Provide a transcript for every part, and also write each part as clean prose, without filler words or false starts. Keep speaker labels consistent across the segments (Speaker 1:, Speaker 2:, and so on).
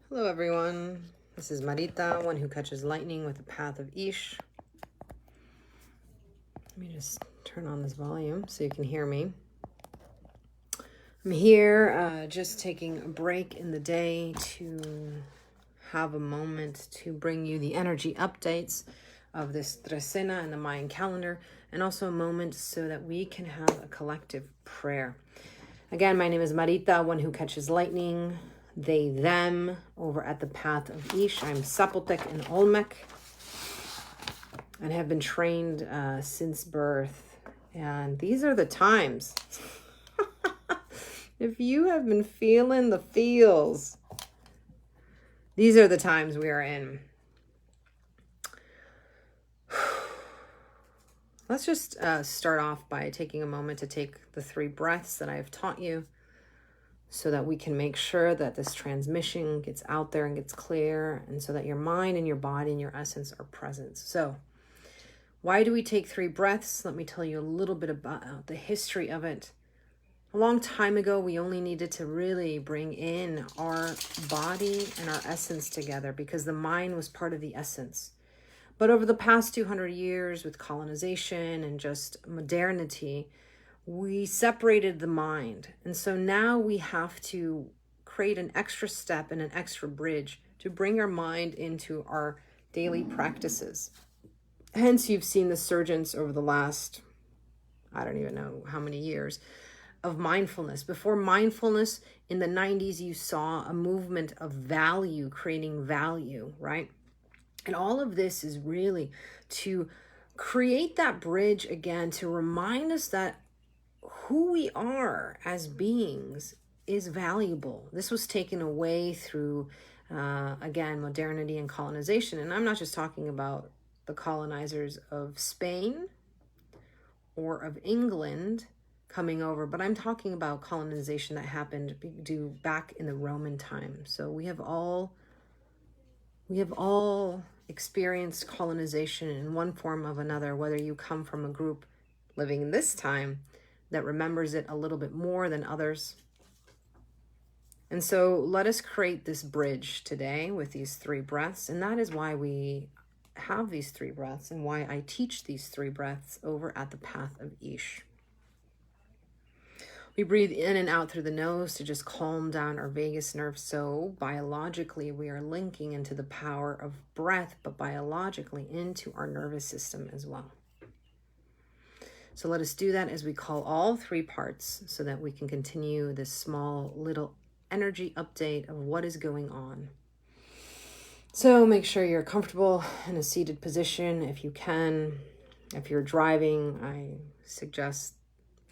Speaker 1: Hello everyone, this is Marita, one who catches lightning with the path of Ish. Let me just turn on this volume so you can hear me. I'm here just taking a break in the day to have a moment to bring you the energy updates of this Trecena and the Mayan calendar, and also a moment so that we can have a collective prayer. Again, my name is Marita, one who catches lightning, they, them, over at the path of Ish. I'm Zapotec and Olmec and have been trained since birth. And these are the times. If you have been feeling the feels, these are the times we are in. Let's just start off by taking a moment to take the 3 breaths that I have taught you so that we can make sure that this transmission gets out there and gets clear, and so that your mind and your body and your essence are present. So why do we take 3 breaths? Let me tell you a little bit about the history of it. A long time ago, we only needed to really bring in our body and our essence together because the mind was part of the essence. But over the past 200 years with colonization and just modernity, we separated the mind. And so now we have to create an extra step and an extra bridge to bring our mind into our daily practices. Hence, you've seen the surgence over the last, I don't even know how many years, of mindfulness. Before mindfulness, in the 90s, you saw a movement of value, creating value, right? And all of this is really to create that bridge again, to remind us that who we are as beings is valuable. This was taken away through, again, modernity and colonization. And I'm not just talking about the colonizers of Spain or of England coming over, but I'm talking about colonization that happened back in the Roman time. So we have all experienced colonization in one form or another, whether you come from a group living in this time that remembers it a little bit more than others. And so let us create this bridge today with these 3 breaths. And that is why we have these 3 breaths and why I teach these 3 breaths over at the path of Ish. We breathe in and out through the nose to just calm down our vagus nerve. So biologically, we are linking into the power of breath, but biologically into our nervous system as well. So let us do that as we call all 3 parts so that we can continue this small little energy update of what is going on. So make sure you're comfortable in a seated position if you can. If you're driving, I suggest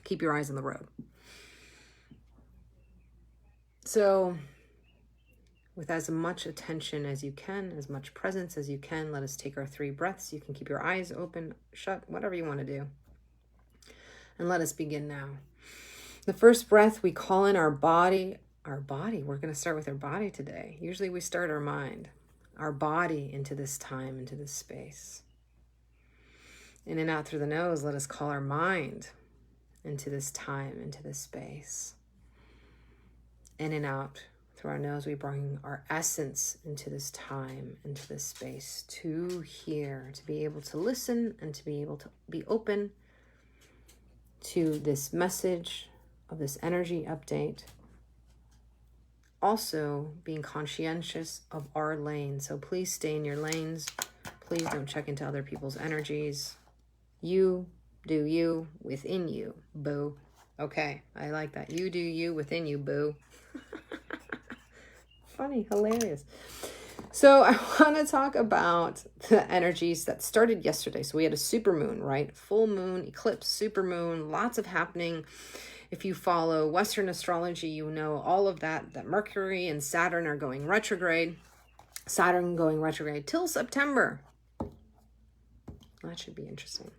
Speaker 1: keep your eyes on the road. So with as much attention as you can, as much presence as you can, let us take our 3 breaths. You can keep your eyes open, shut, whatever you want to do. And let us begin now. The first breath, we call in our body. We're going to start with our body today. Usually we start our mind, our body into this time, into this space. In and out through the nose, let us call our mind into this time, into this space. In and out through our nose, we bring our essence into this time, into this space, to here, to be able to listen and to be able to be open to this message of this energy update. Also being conscientious of our lane. So please stay in your lanes. Please don't check into other people's energies. You do you within you, boo. Okay, I like that. You do you within you, boo. Funny, hilarious. So I want to talk about the energies that started yesterday. So we had a supermoon, right? Full moon, eclipse, supermoon, lots of happening. If you follow Western astrology, you know all of that Mercury and Saturn are going retrograde. Saturn going retrograde till September. That should be interesting.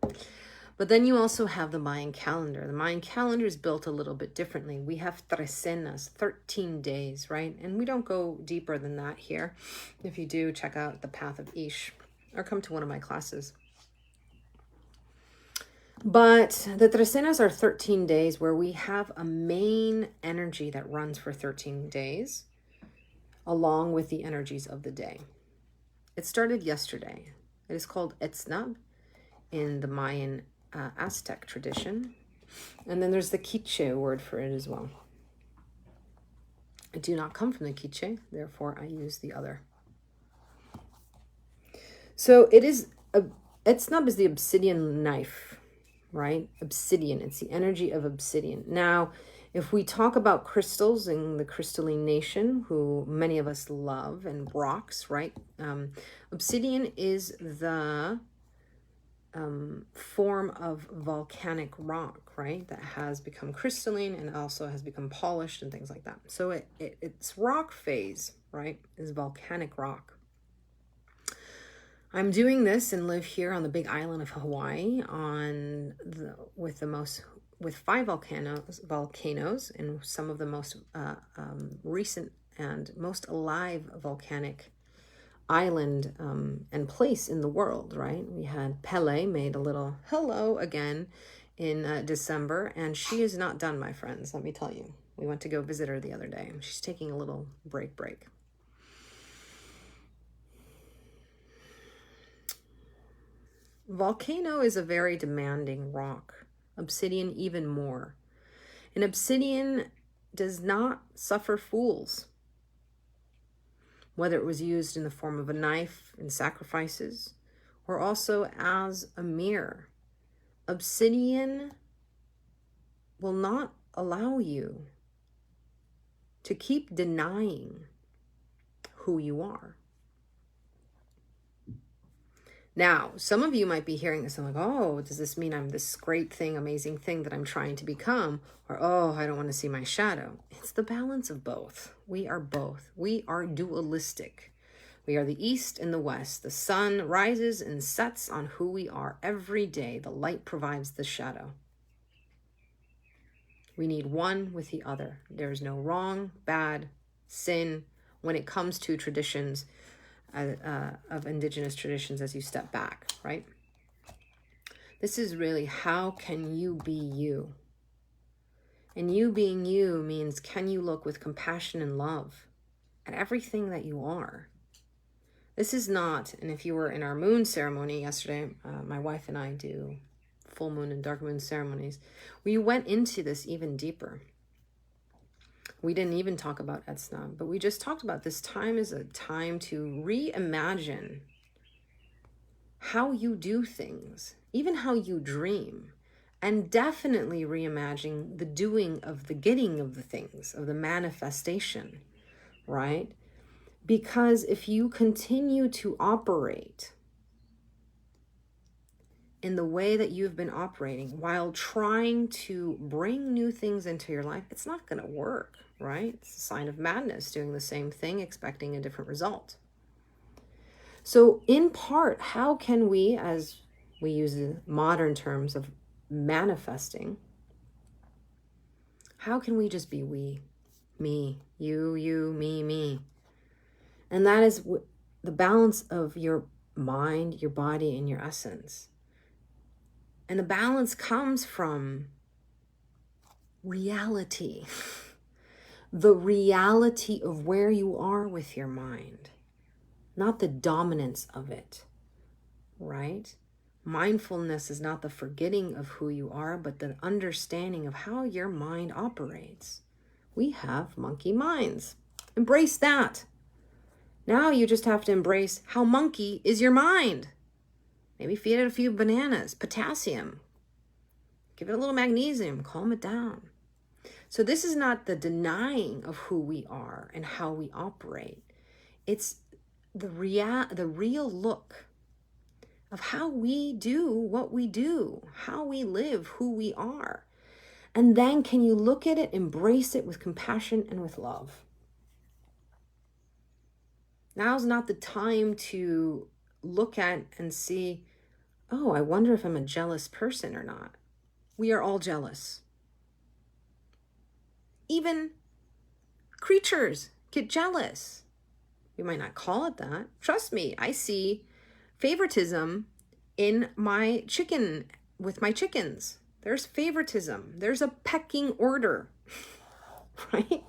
Speaker 1: But then you also have the Mayan calendar. The Mayan calendar is built a little bit differently. We have Trecenas, 13 days, right? And we don't go deeper than that here. If you do, check out the path of Ish or come to one of my classes. But the Trecenas are 13 days where we have a main energy that runs for 13 days. along with the energies of the day. It started yesterday. It is called Etznab in the Mayan Aztec tradition. And then there's the Quiche word for it as well. I do not come from the Quiche, therefore I use the other. So Etznab is the obsidian knife, right? Obsidian, it's the energy of obsidian. Now, if we talk about crystals in the crystalline nation, who many of us love, and rocks, right? Obsidian is the form of volcanic rock, right? That has become crystalline and also has become polished and things like that. So its rock phase, right, is volcanic rock. I'm doing this and live here on the big island of Hawaii with 5 volcanoes and some of the most recent and most alive volcanic island and place in the world, right? We had Pele made a little hello again in December, and she is not done, my friends, let me tell you. We went to go visit her the other day. She's taking a little break. Volcano is a very demanding rock. Obsidian even more. And obsidian does not suffer fools. Whether it was used in the form of a knife in sacrifices or also as a mirror. Obsidian will not allow you to keep denying who you are. Now, some of you might be hearing this and like, oh, does this mean I'm this great thing, amazing thing that I'm trying to become? Or, oh, I don't want to see my shadow. It's the balance of both. We are both. We are dualistic. We are the East and the West. The sun rises and sets on who we are every day. The light provides the shadow. We need one with the other. There's no wrong, bad, sin when it comes to traditions of indigenous traditions as you step back, right? This is really, how can you be you? And you being you means, can you look with compassion and love at everything that you are? This is not, and if you were in our moon ceremony yesterday, my wife and I do full moon and dark moon ceremonies, we went into this even deeper. We didn't even talk about Etznab, but we just talked about this time is a time to reimagine how you do things, even how you dream, and definitely reimagine the doing of the getting of the things, of the manifestation, right? Because if you continue to operate in the way that you've been operating while trying to bring new things into your life, it's not going to work, right? It's a sign of madness, doing the same thing, expecting a different result. So in part, how can we, as we use the modern terms of manifesting, how can we just be we, me, you, me? And that is the balance of your mind, your body, and your essence. And the balance comes from reality. The reality of where you are with your mind, not the dominance of it, right? Mindfulness is not the forgetting of who you are, but the understanding of how your mind operates. We have monkey minds. Embrace that. Now you just have to embrace how monkey is your mind. Maybe feed it a few bananas, potassium. Give it a little magnesium, calm it down. So this is not the denying of who we are and how we operate. It's the real look of how we do what we do, how we live, who we are. And then can you look at it, embrace it with compassion and with love? Now's not the time to look at and see, oh, I wonder if I'm a jealous person or not. We are all jealous. Even creatures get jealous. We might not call it that. Trust me, I see favoritism in my chicken, with my chickens. There's favoritism. There's a pecking order, right?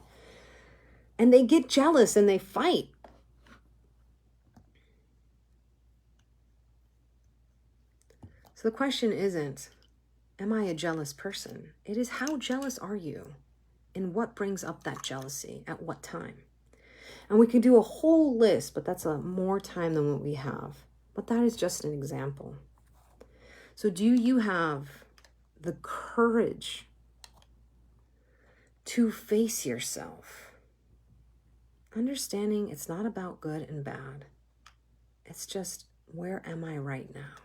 Speaker 1: And they get jealous and they fight. So the question isn't, am I a jealous person? It is, how jealous are you? And what brings up that jealousy at what time? And we can do a whole list, but that's more time than what we have. But that is just an example. So do you have the courage to face yourself? Understanding it's not about good and bad. It's just, where am I right now?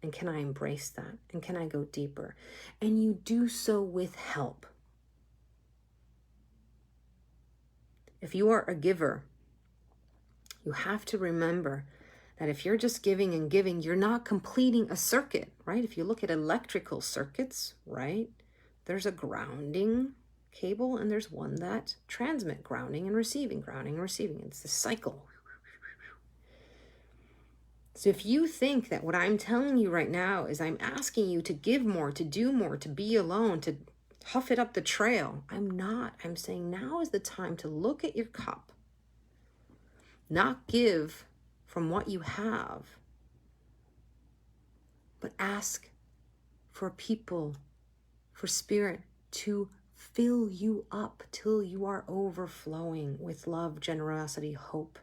Speaker 1: And can I embrace that? And can I go deeper? And you do so with help. If you are a giver, you have to remember that if you're just giving and giving, you're not completing a circuit, right? If you look at electrical circuits, right, there's a grounding cable and there's one that transmit grounding and receiving, grounding and receiving. It's the cycle. So if you think that what I'm telling you right now is I'm asking you to give more, to do more, to be alone, to huff it up the trail, I'm not. I'm saying now is the time to look at your cup, not give from what you have, but ask for people, for spirit to fill you up till you are overflowing with love, generosity, hope.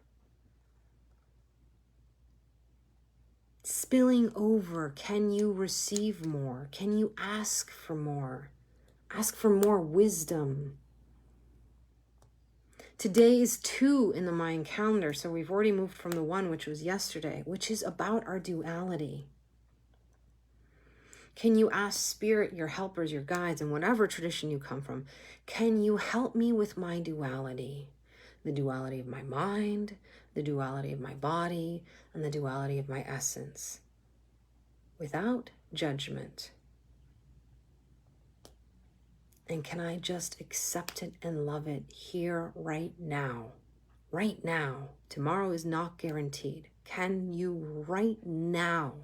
Speaker 1: Spilling over. Can you receive more? Can you ask for more? Ask for more wisdom. Today is 2 in the Mayan calendar, so we've already moved from the 1, which was yesterday, which is about our duality. Can you ask spirit, your helpers, your guides, and whatever tradition you come from, can you help me with my duality? The duality of my mind, the duality of my body, and the duality of my essence, without judgment. And can I just accept it and love it here, right now? Right now. Tomorrow is not guaranteed. Can you right now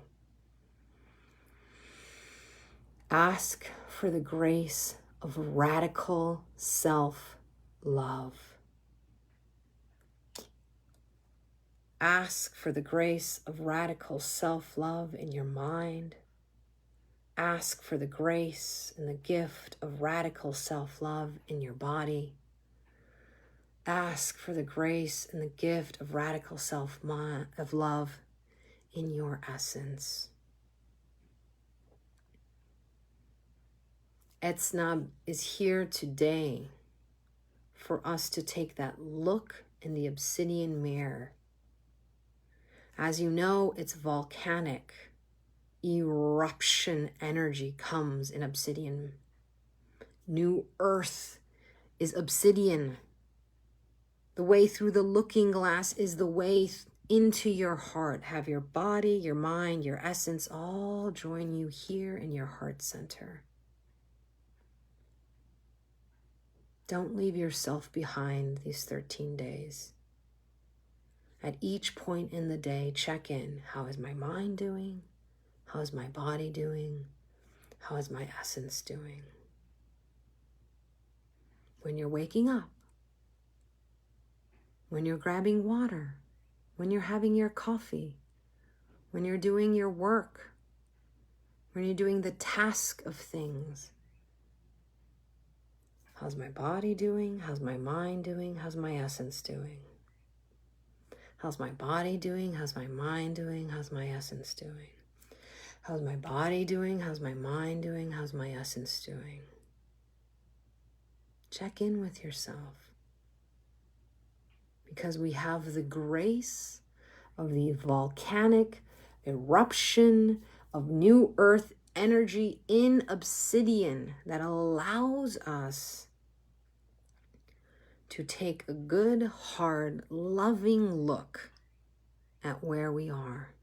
Speaker 1: ask for the grace of radical self-love? Ask for the grace of radical self-love in your mind. Ask for the grace and the gift of radical self-love in your body. Ask for the grace and the gift of radical love in your essence. Etznab is here today for us to take that look in the obsidian mirror. As you know, it's volcanic. Eruption energy comes in obsidian. New earth is obsidian. The way through the looking glass is the way into your heart. Have your body, your mind, your essence all join you here in your heart center. Don't leave yourself behind these 13 days. At each point in the day, check in. How is my mind doing? How is my body doing? How is my essence doing? When you're waking up, when you're grabbing water, when you're having your coffee, when you're doing your work, when you're doing the task of things. How's my body doing? How's my mind doing? How's my essence doing? How's my body doing? How's my mind doing? How's my essence doing? How's my body doing? How's my mind doing? How's my essence doing? Check in with yourself. Because we have the grace of the volcanic eruption of new earth energy in obsidian that allows us to take a good, hard, loving look at where we are.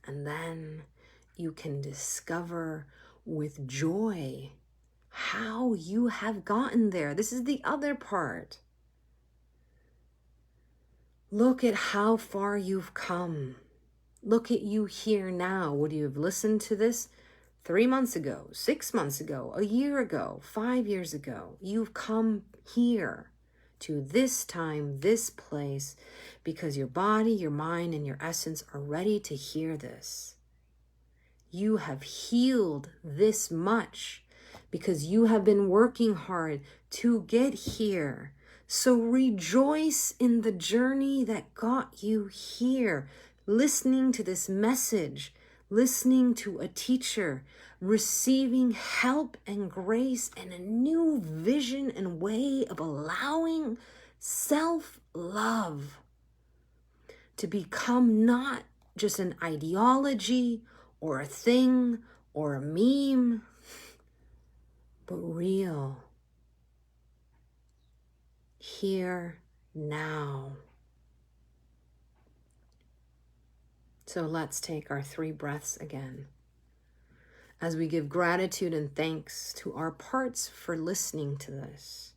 Speaker 1: And then you can discover with joy how you have gotten there. This is the other part. Look at how far you've come. Look at you here now. Would you have listened to this 3 months ago, 6 months ago, a year ago, 5 years ago. You've come here to this time, this place, because your body, your mind, and your essence are ready to hear this. You have healed this much because you have been working hard to get here. So rejoice in the journey that got you here, listening to this message, listening to a teacher, receiving help and grace and a new vision and way of allowing self-love to become not just an ideology or a thing or a meme, but real. Here, now. So let's take our 3 breaths again as we give gratitude and thanks to our parts for listening to this,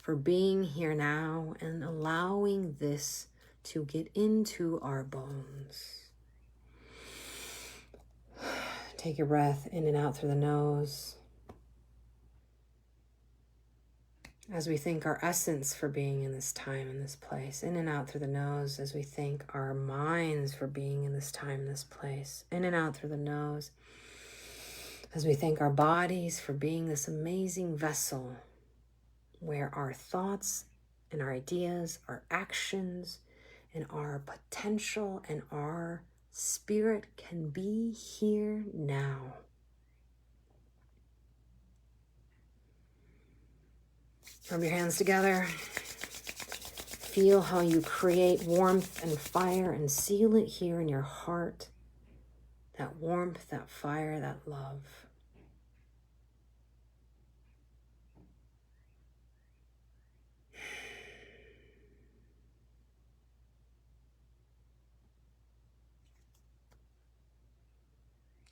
Speaker 1: for being here now and allowing this to get into our bones. Take your breath in and out through the nose as we thank our essence for being in this time, in this place. In and out through the nose as we thank our minds for being in this time, this place. In and out through the nose as we thank our bodies for being this amazing vessel where our thoughts and our ideas, our actions, and our potential and our spirit can be here now. Rub your hands together. Feel how you create warmth and fire and seal it here in your heart. That warmth, that fire, that love.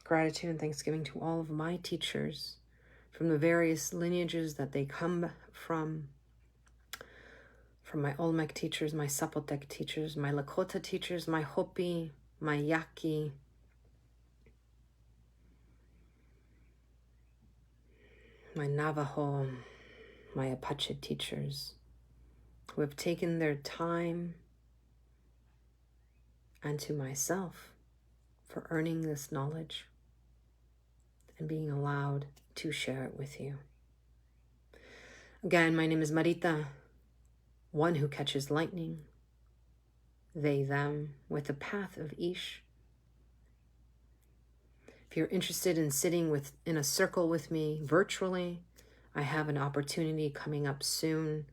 Speaker 1: Gratitude and thanksgiving to all of my teachers from the various lineages that they come from my Olmec teachers, my Zapotec teachers, my Lakota teachers, my Hopi, my Yaqui, my Navajo, my Apache teachers who have taken their time, and to myself for earning this knowledge and being allowed to share it with you. Again, my name is Marita, one who catches lightning, they, them, with the path of Ish. If you're interested in sitting in a circle with me virtually, I have an opportunity coming up soon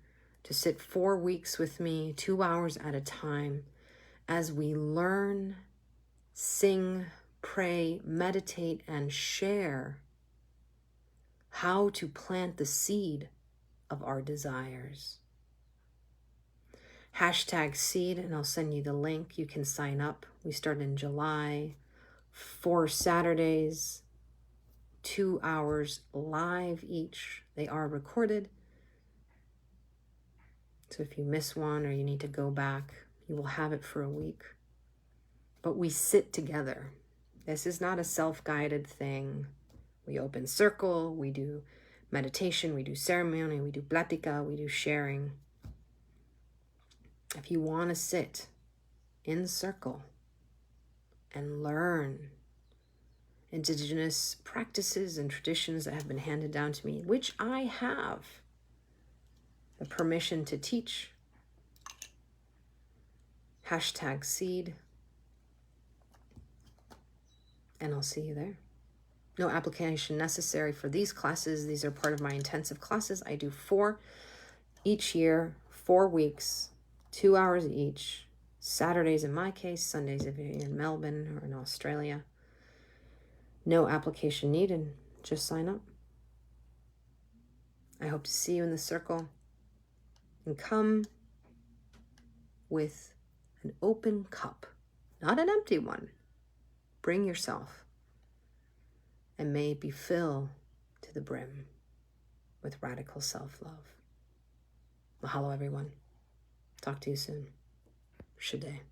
Speaker 1: to sit 4 weeks with me, 2 hours at a time, as we learn, sing, pray, meditate, and share how to plant the seed of our desires. #seed, and I'll send you the link. You can sign up. We start in July, 4 Saturdays, 2 hours live each. They are recorded. So if you miss one or you need to go back, you will have it for a week. But we sit together. This is not a self-guided thing. We open circle, we do meditation, we do ceremony, we do plática, we do sharing. If you want to sit in circle and learn indigenous practices and traditions that have been handed down to me, which I have the permission to teach, #seed, and I'll see you there. No application necessary for these classes. These are part of my intensive classes. I do 4 each year, 4 weeks, 2 hours each. Saturdays in my case, Sundays if you're in Melbourne or in Australia. No application needed. Just sign up. I hope to see you in the circle. And come with an open cup, not an empty one. Bring yourself, and may it be filled to the brim with radical self-love. Mahalo, everyone. Talk to you soon. Shade.